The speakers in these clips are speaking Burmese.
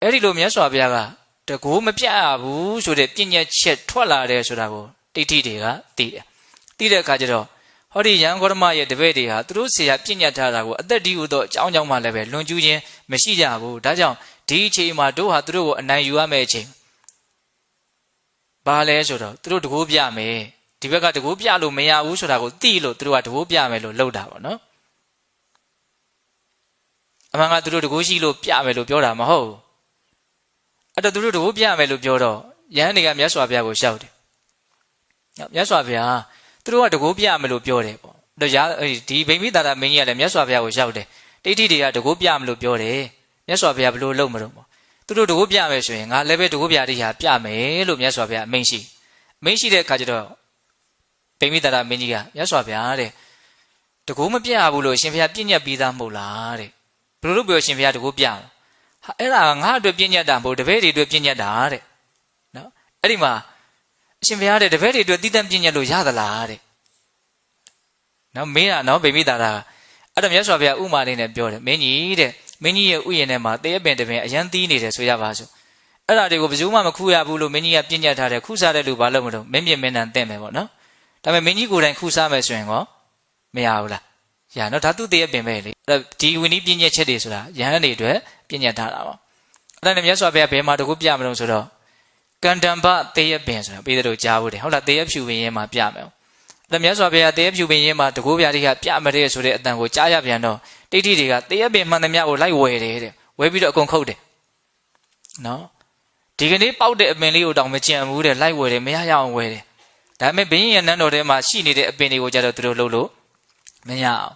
အဲ့ဒီလိုမြတ်စွာဘုရားကတကူမပြတ်ဘူးဆိုတဲ့ပြညတ်ချက်ထွက်လာတယ်ဆိုတာကိုတိဋ္ဌိတွေကသိတယ်သိတဲ့အခါကျတော့ဟောဒီယံဂေါတမရဲ့တပည့်တွေဟာသူတို့ဆရာပြညတ်ထားတာကိုအသက်ဒီဟုသောအကြောင်းကြောင့်မှလည်းပဲလွန်ကျူးခြင်းမရှိကြဘူးဒါကြောင့်ဒီအချိန်မှာတို့ဟာသူတို့ကိုအနိုင်ယူရမယ့်အချိန်ဘာလဲဆိုတော့သူတို့တကူပြမယ်ဒီဘက်ကတကူပြလို့မရဘူးဆိုတာကိုသိလို့သူတို့ကတကူပြမယ်လို့လုပ်တာပေါ့နော်အမှန်ကသူတို့တကူရှိလို့ပြမယ်လို့ပြောတာမဟုတ်အဲ့တော့သူတို့တကူပြမယ်လို့ပြောတော့ယဟန်တွေကမြတ်စွာဘုရားကိုရှောက်တယ်မြတ်စွာဘုရားသူတို့ကတကူပြမယ်လို့ပြောတယ်ပေါ့ဒီဗိမိတာရမင်းကြီးကလည်းမြတ်စွာဘုရားကိုရှောက်တယ်တိဋ္ဌိတွေကတကူပြမယ်လို့ပြောတယ်မြတ်စွာဘုရားဘယ်လိုလုပ်မလို့ပေါ့သူတို့တကူပြမယ်ဆိုရင်ငါလည်းပဲတကူပြတိဟာပြမယ်လို့မြတ်စွာဘုရားအမိန့်ရှိတဲ့အခါကျတော့ဗိမိတာရမင်းကြီးကမြတ်စွာဘုရားတဲ့တကူမပြဘူးလို့ရှင်ဘုရားပြညတ်ပြီးသားမဟုတ်လားတဲ့ဘယ်လိုလုပ်ပြောရှင်ဘုရားတကူပြဟာအဲ့ဒါငါအတွက်ပြညတ်တာမဟုတ်တပည့်တွေအတွက်ပြညတ်တာတဲ့နော်အဲ့ဒီမှာအရှင်ဘုရားတဲ့တပည့်တွေအတွက်တည်တံ့ပြညတ်လို့ရသလားတဲ့နော်မင်းကနော်ဗိမိတာရအဲ့တော့မြတ်စွာဘုရားဥမာလေးနဲ့ပြောတယ်မင်းကြီးတဲ့မင်းကြီးရဲ့ဥယျာဉ်ထဲမှာတေးပင်တပင်အရန်သီးနေတယ်ဆိုရပါစို့အဲ့ဒါတွေကိုဘယ်သူမှမခူးရဘူးလို့မင်းကြီးကပြညတ်ထားတယ်ခူးစားတဲ့လူဘာလို့မလို့မင်းပြင်းမင်းတန်တဲ့မယ်ပေါ့နော်ဒါပေမဲ့မင်းကြီးကိုယ်တိုင်ခူးစားမယ်ဆိုရင်ကောမရဘူးလားရနော်ဒါသူတေးပင်ပဲလေအဲ့ဒီဝိနည်းပြညတ်ချက်တွေဆိုတာယဟန်တွေအတွက်ပြညတ်ထားတာပေါ့အဲ့ဒါနဲ့မြတ်စွာဘုရားဘယ်မှာတကူပြမလို့ဆိုတော့ကန္တံဘတေးပင်ဆိုတာပြီးတော့ကြားဖို့တယ်ဟုတ်လားတေးဖြူပင်ရင်းမှာပြမယ်အဲ့မြတ်စွာဘုရားတေးဖြူပင်ရင်းမှာတကူပြတိကပြမတဲ့ဆိုတဲ့အတန်ကိုကြားရပြန်တော့တိဋ္ဌိတွေကတေးပင်မှန်သမျှကိုလိုက်ဝယ်တယ်တဲ့ဝယ်ပြီးတော့အကုန်ခုတ်တယ်နော်ဒီကနေ့ပေါက်တဲ့အပင်လေးကိုတောင်မကြံဘူးတဲ့လိုက်ဝယ်တယ်မရရအောင်ဝယ်တယ်ဒါပေမဲ့ဘင်းရဲ့နန်းတော်ထဲမှာရှိနေတဲ့အပင်တွေကိုကြတော့သူတို့လှုပ်လို့မရအောင်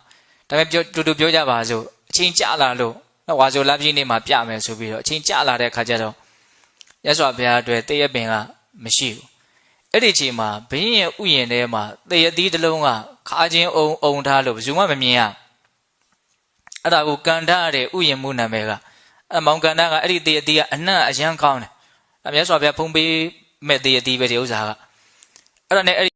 ဒါပေမဲ့တူတူပြောကြပါစို့အချိန်ကြာလာလို့ဝါဆိုလပြည့်နေ့မှာပြမယ်ဆိုပြီးတော့အချိန်ကြာလာတဲ့ခါကျတော့ရသော်ဘုရားအတွက်တေးပင်ကမရှိဘူးအဲ့ဒီအချိန်မှာဘင်းရဲ့ဥယျာဉ်ထဲမှာတေးအသီးတစ်လုံးကခါချင်းအုံထားလို့ဘယ်သူမှမမြင်ရအဲ့ဒါကိုကန်ထားတဲ့ဥယျာဉ်မှုနာမည်ကမောင်ကန်ထားကအဲ့ဒီတေးအသီးကအနှံ့အရန်ကောင်းတယ်မြတ်စွာဘုရားဖုံးပေးမဲ့တေးအသီးပဲဒီဥစ္စာကအဲ့ဒါနဲ့